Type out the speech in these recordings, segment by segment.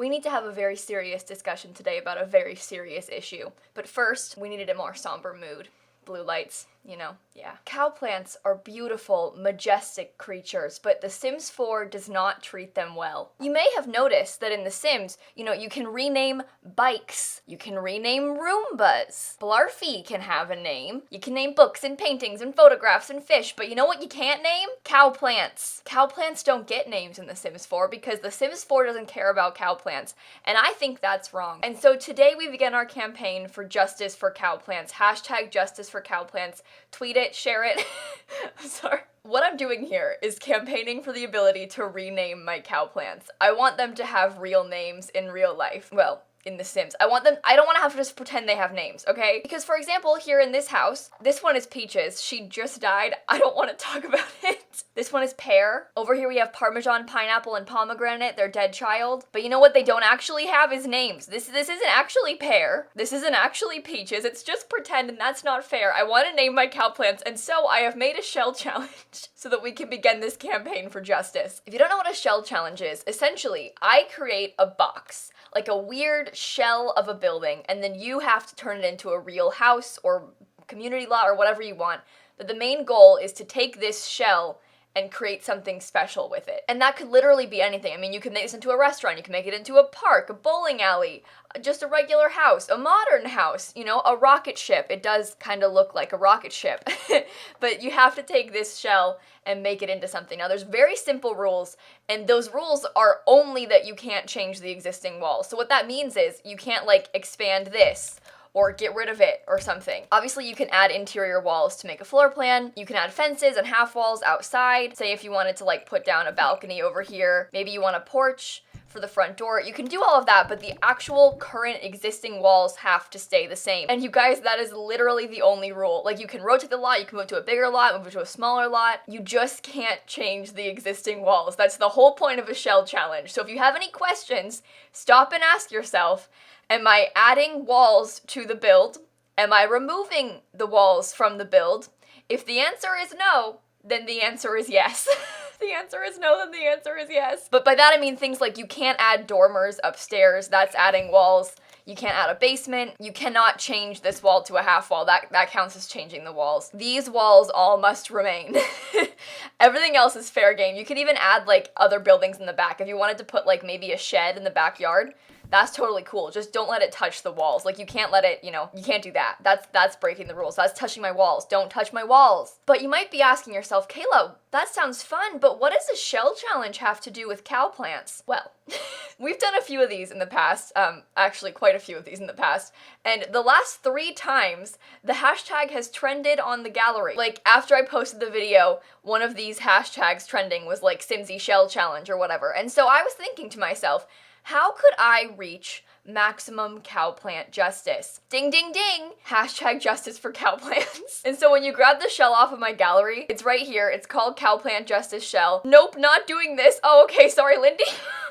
We need to have a very serious discussion today about a very serious issue. But first, we needed a more somber mood. Blue lights, you know, yeah. Cow plants are beautiful, majestic creatures, but The Sims 4 does not treat them well. You may have noticed that in The Sims, you can rename bikes, you can rename Roombas, Blarfy can have a name, you can name books and paintings and photographs and fish, but you know what you can't name? Cow plants. Cow plants don't get names in The Sims 4 because The Sims 4 doesn't care about cow plants, and I think that's wrong. And so today we begin our campaign for justice for cow plants, hashtag justice for cow plants. Tweet it, share it. I'm sorry. What I'm doing here is campaigning for the ability to rename my cow plants. I want them to have real names in real life. Well, in The Sims. I don't want to have to just pretend they have names, okay? Because for example, here in this house, this one is Peaches. She just died. I don't want to talk about it. This one is Pear. Over here we have Parmesan, Pineapple, and Pomegranate, their dead child. But you know what they don't actually have is names. This isn't actually Pear. This isn't actually Peaches. It's just pretend, and that's not fair. I want to name my cow plants, and so I have made a shell challenge so that we can begin this campaign for justice. If you don't know what a shell challenge is, essentially, I create a box, like a weird shell of a building, and then you have to turn it into a real house or community lot or whatever you want. But the main goal is to take this shell and create something special with it. And that could literally be anything. I mean, you can make this into a restaurant, you can make it into a park, a bowling alley, just a regular house, a modern house, a rocket ship. It does kind of look like a rocket ship. But you have to take this shell and make it into something. Now, there's very simple rules, and those rules are only that you can't change the existing walls. So what that means is you can't, expand this or get rid of it or something. Obviously, you can add interior walls to make a floor plan. You can add fences and half walls outside. Say if you wanted to put down a balcony over here, maybe you want a porch for the front door. You can do all of that, but the actual current existing walls have to stay the same. And you guys, that is literally the only rule. You can rotate the lot, you can move to a bigger lot, move to a smaller lot. You just can't change the existing walls. That's the whole point of a shell challenge. So if you have any questions, stop and ask yourself, am I adding walls to the build? Am I removing the walls from the build? If the answer is no, then the answer is yes. If the answer is no, then the answer is yes. But by that I mean things like you can't add dormers upstairs, that's adding walls. You can't add a basement. You cannot change this wall to a half wall. That counts as changing the walls. These walls all must remain. Everything else is fair game. You could even add other buildings in the back. If you wanted to put maybe a shed in the backyard, that's totally cool. Just don't let it touch the walls. You can't let it, you can't do that. That's breaking the rules. That's touching my walls. Don't touch my walls. But you might be asking yourself, Kayla, that sounds fun, but what does a shell challenge have to do with cow plants? Well, we've done a few of these in the past, actually quite a few of these in the past, and the last 3 times, the hashtag has trended on the gallery. After I posted the video, one of these hashtags trending was Simsie shell challenge or whatever, and so I was thinking to myself, how could I reach maximum cow plant justice? Ding, ding, ding! Hashtag justice for cow plants. And so when you grab the shell off of my gallery, it's right here. It's called cow plant justice shell. Nope, not doing this. Oh, okay, sorry, Lindy.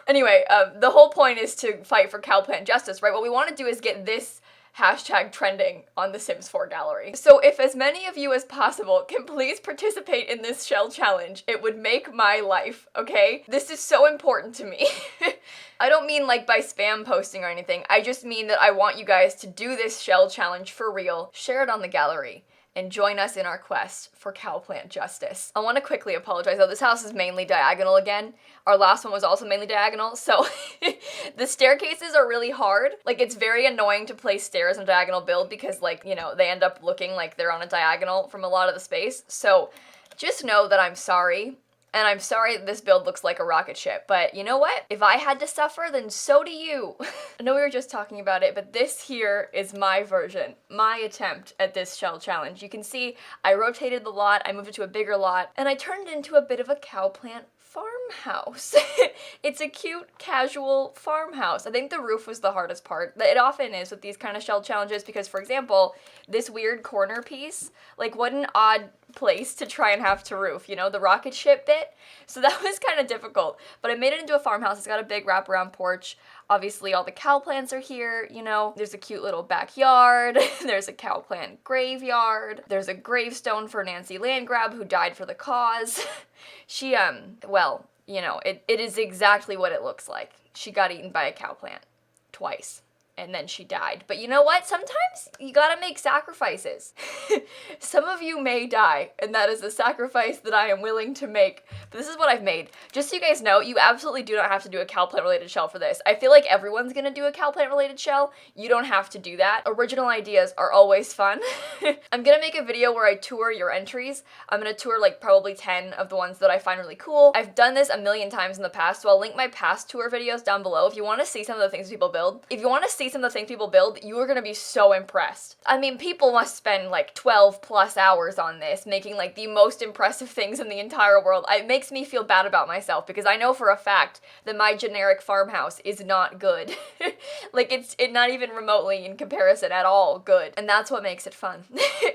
Anyway, the whole point is to fight for cow plant justice, right? What we want to do is get this hashtag trending on the Sims 4 gallery. So if as many of you as possible can please participate in this shell challenge, it would make my life, okay? This is so important to me. I don't mean by spam posting or anything. I just mean that I want you guys to do this shell challenge for real. Share it on the gallery and join us in our quest for cow plant justice. I want to quickly apologize though, this house is mainly diagonal again. Our last one was also mainly diagonal, so the staircases are really hard. It's very annoying to place stairs in a diagonal build because they end up looking like they're on a diagonal from a lot of the space. So just know that I'm sorry. And I'm sorry that this build looks like a rocket ship, but you know what? If I had to suffer, then so do you. I know we were just talking about it, but this here is my version, my attempt at this shell challenge. You can see I rotated the lot, I moved it to a bigger lot, and I turned it into a bit of a cow plant farmhouse. It's a cute, casual farmhouse. I think the roof was the hardest part. It often is with these kind of shell challenges because, for example, this weird corner piece, what an odd place to try and have to roof, the rocket ship bit. So that was kind of difficult, but I made it into a farmhouse. It's got a big wraparound porch. Obviously all the cow plants are here, there's a cute little backyard, there's a cow plant graveyard, there's a gravestone for Nancy Landgrab who died for the cause. She, well, it is exactly what it looks like. she got eaten by a cow plant. Twice. And then she died. But you know what? Sometimes you gotta make sacrifices. Some of you may die, and that is a sacrifice that I am willing to make. But this is what I've made. Just so you guys know, you absolutely do not have to do a cow plant related shell for this. I feel like everyone's gonna do a cow plant related shell. You don't have to do that. Original ideas are always fun. I'm gonna make a video where I tour your entries. I'm gonna tour like probably 10 of the ones that I find really cool. I've done this a million times in the past, so I'll link my past tour videos down below if you want to see some of the things people build. If you want to see some of the things people build, you are going to be so impressed. I mean, people must spend like 12 plus hours on this, making like the most impressive things in the entire world. It makes me feel bad about myself because I know for a fact that my generic farmhouse is not good. Like it's not even remotely in comparison at all good. And that's what makes it fun,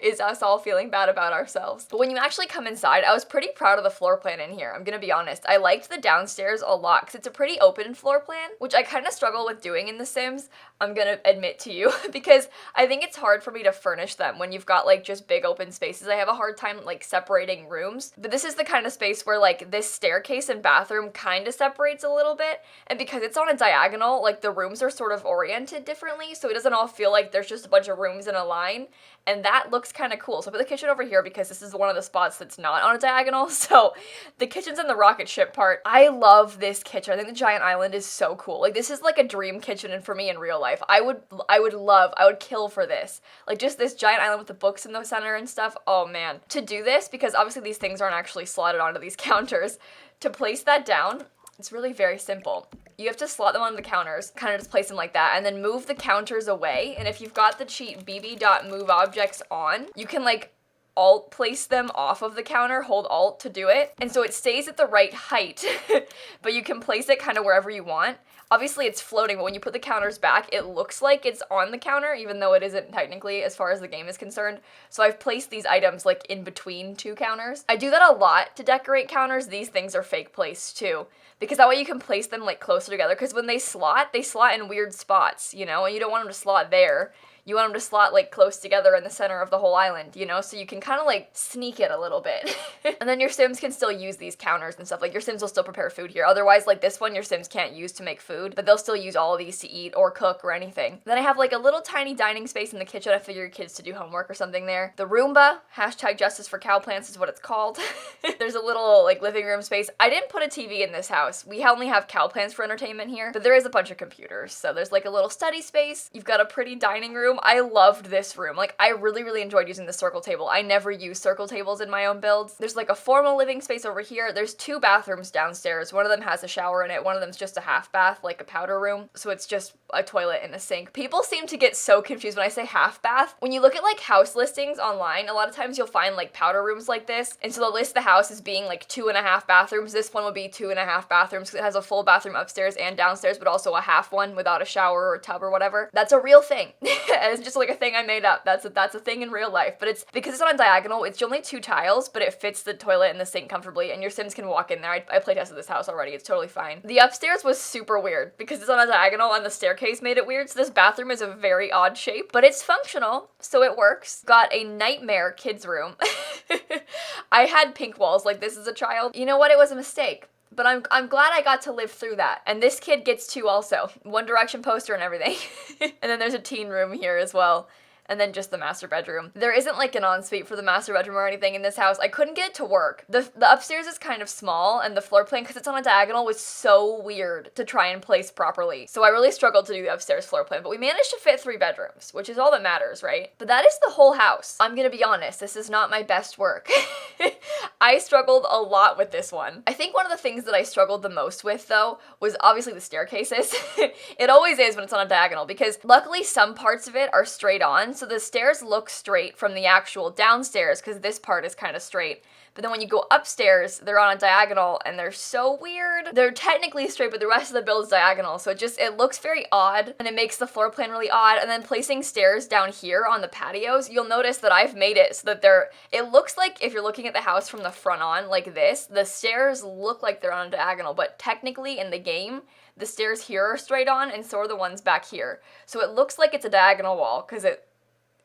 is us all feeling bad about ourselves. But when you actually come inside, I was pretty proud of the floor plan in here. I'm gonna be honest. I liked the downstairs a lot because it's a pretty open floor plan, which I kind of struggle with doing in The Sims. I'm gonna admit to you because I think it's hard for me to furnish them when you've got like just big open spaces. I have a hard time like separating rooms, but this is the kind of space where like this staircase and bathroom kind of separates a little bit, and because it's on a diagonal, like the rooms are sort of oriented differently, so it doesn't all feel like there's just a bunch of rooms in a line, and that looks kind of cool. So I put the kitchen over here because this is one of the spots that's not on a diagonal, so the kitchen's in the rocket ship part. I love this kitchen. I think the giant island is so cool. Like this is like a dream kitchen, and for me in real life, I would kill for this. Like just this giant island with the books in the center and stuff. Oh man. To do this, because obviously these things aren't actually slotted onto these counters, to place that down, it's really very simple. You have to slot them onto the counters, kind of just place them like that, and then move the counters away. And if you've got the cheat bb.moveObjects on, you can like alt place them off of the counter, hold alt to do it. And so it stays at the right height, but you can place it kind of wherever you want. Obviously it's floating, but when you put the counters back, it looks like it's on the counter, even though it isn't technically as far as the game is concerned. So I've placed these items like in between two counters. I do that a lot to decorate counters. These things are fake placed too, because that way you can place them like closer together, because when they slot in weird spots, you know, and you don't want them to slot there. You want them to slot like close together in the center of the whole island, you know, so you can kind of like sneak it a little bit. And then your Sims can still use these counters and stuff. Like your Sims will still prepare food here. Otherwise, like this one, your Sims can't use to make food, but they'll still use all of these to eat or cook or anything. Then I have like a little tiny dining space in the kitchen. I figure your kids to do homework or something there. The Roomba, #Justice for Cow Plants is what it's called. There's a little like living room space. I didn't put a TV in this house. We only have cow plants for entertainment here, but there is a bunch of computers. So there's like a little study space. You've got a pretty dining room. I loved this room. Like I really enjoyed using the circle table. I never use circle tables in my own builds. There's like a formal living space over here. There's 2 bathrooms downstairs. One of them has a shower in it. One of them's just a half bath, like a powder room. So it's just a toilet and a sink. People seem to get so confused when I say half bath. When you look at like house listings online, a lot of times you'll find like powder rooms like this. And so they'll list the house as being like 2.5 bathrooms. This one will be 2.5 bathrooms because it has a full bathroom upstairs and downstairs, but also a half one without a shower or tub or whatever. That's a real thing. It's just like a thing I made up. That's a thing in real life. But it's because it's on a diagonal, it's only 2 tiles, but it fits the toilet and the sink comfortably, and your Sims can walk in there. I playtested this house already. It's totally fine. The upstairs was super weird because it's on a diagonal and the staircase made it weird. So this bathroom is a very odd shape, but it's functional, so it works. Got a nightmare kids room. I had pink walls like this as a child. You know what? It was a mistake. But I'm glad I got to live through that. And this kid gets 2 also. One Direction poster and everything. And then there's a teen room here as well. And then just the master bedroom. There isn't like an ensuite for the master bedroom or anything in this house. I couldn't get it to work. The upstairs is kind of small, and the floor plan, because it's on a diagonal, was so weird to try and place properly. So I really struggled to do the upstairs floor plan, but we managed to fit 3 bedrooms, which is all that matters, right? But that is the whole house. I'm gonna be honest, this is not my best work. I struggled a lot with this one. I think one of the things that I struggled the most with, though, was obviously the staircases. It always is when it's on a diagonal, because luckily some parts of it are straight on, so the stairs look straight from the actual downstairs, because this part is kind of straight. But then when you go upstairs, they're on a diagonal, and they're so weird. They're technically straight, but the rest of the build is diagonal, so it looks very odd, and it makes the floor plan really odd. And then placing stairs down here on the patios, you'll notice that I've made it so that it looks like if you're looking at the house from the front on, like this, the stairs look like they're on a diagonal, but technically in the game, the stairs here are straight on, and so are the ones back here. So it looks like it's a diagonal wall, because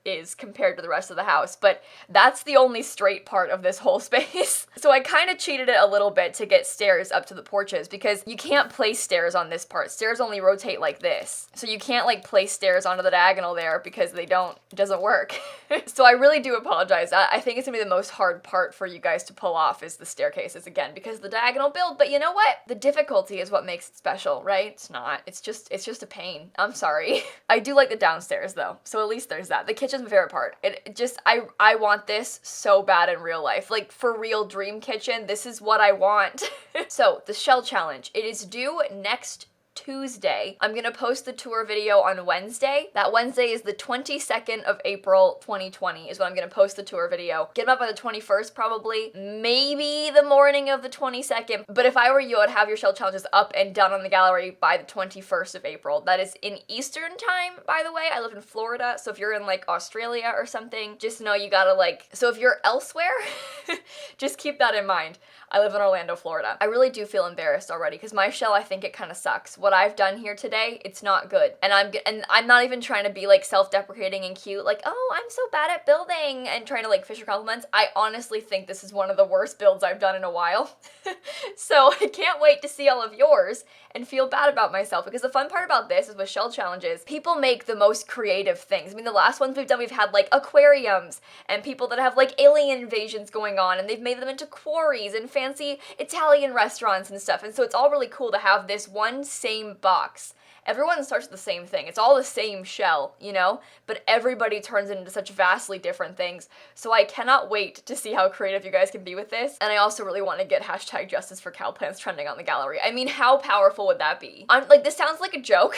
is compared to the rest of the house, but that's the only straight part of this whole space. So I kind of cheated it a little bit to get stairs up to the porches because you can't place stairs on this part. Stairs only rotate like this. So you can't like place stairs onto the diagonal there because it doesn't work. So I really do apologize. I think it's gonna be the most hard part for you guys to pull off is the staircases again because of the diagonal build, but you know what? The difficulty is what makes it special, right? It's not. It's just a pain. I'm sorry. I do like the downstairs though, so at least there's that. The kitchen's my favorite part. It just, I want this so bad in real life. Like, for real dream kitchen, this is what I want. So, the shell challenge. It is due next Tuesday. I'm gonna post the tour video on Wednesday. That Wednesday is the 22nd of April 2020 is when I'm gonna post the tour video. Get them up by the 21st probably, maybe the morning of the 22nd, but if I were you, I'd have your shell challenges up and done on the gallery by the 21st of April. That is in Eastern time, by the way. I live in Florida, so if you're in like Australia or something, just know you gotta like, so if you're elsewhere, just keep that in mind. I live in Orlando, Florida. I really do feel embarrassed already because my shell, I think it kind of sucks. What I've done here today, it's not good. And I'm not even trying to be like self-deprecating and cute, like, oh, I'm so bad at building and trying to like fish for compliments. I honestly think this is one of the worst builds I've done in a while. So I can't wait to see all of yours and feel bad about myself because the fun part about this is with shell challenges, people make the most creative things. I mean, the last ones we've done, we've had like aquariums and people that have like alien invasions going on and they've made them into quarries and fancy Italian restaurants and stuff. And so it's all really cool to have this one same box. Everyone starts with the same thing. It's all the same shell, you know? But everybody turns into such vastly different things. So I cannot wait to see how creative you guys can be with this. And I also really want to get hashtag justice for cow plants trending on the gallery. I mean, how powerful would that be? I'm like, this sounds like a joke,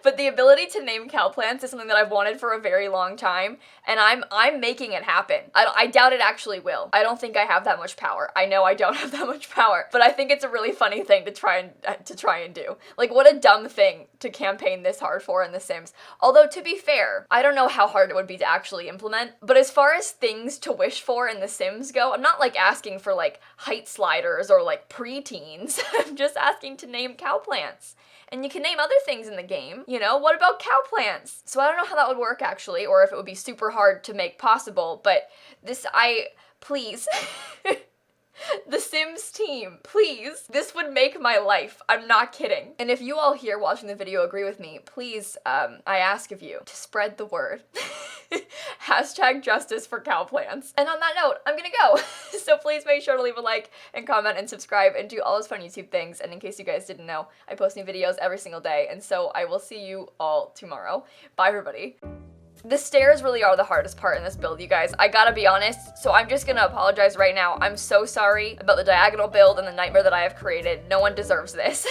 but the ability to name cow plants is something that I've wanted for a very long time. And I'm making it happen. I doubt it actually will. I don't think I have that much power. I know I don't have that much power, but I think it's a really funny thing to try and do. Like, what a dumb thing to campaign this hard for in The Sims. Although, to be fair, I don't know how hard it would be to actually implement, but as far as things to wish for in The Sims go, I'm not like asking for like height sliders or like preteens. I'm just asking to name cow plants. And you can name other things in the game, you know? What about cow plants? So I don't know how that would work actually, or if it would be super hard to make possible, but please. The Sims team, please. This would make my life. I'm not kidding. And if you all here watching the video agree with me, please, I ask of you to spread the word. Hashtag justice for cow plants. And on that note, I'm gonna go. So please make sure to leave a like and comment and subscribe and do all those fun YouTube things. And in case you guys didn't know, I post new videos every single day. And so I will see you all tomorrow. Bye, everybody. The stairs really are the hardest part in this build, you guys. I gotta be honest, so I'm just gonna apologize right now. I'm so sorry about the diagonal build and the nightmare that I have created. No one deserves this.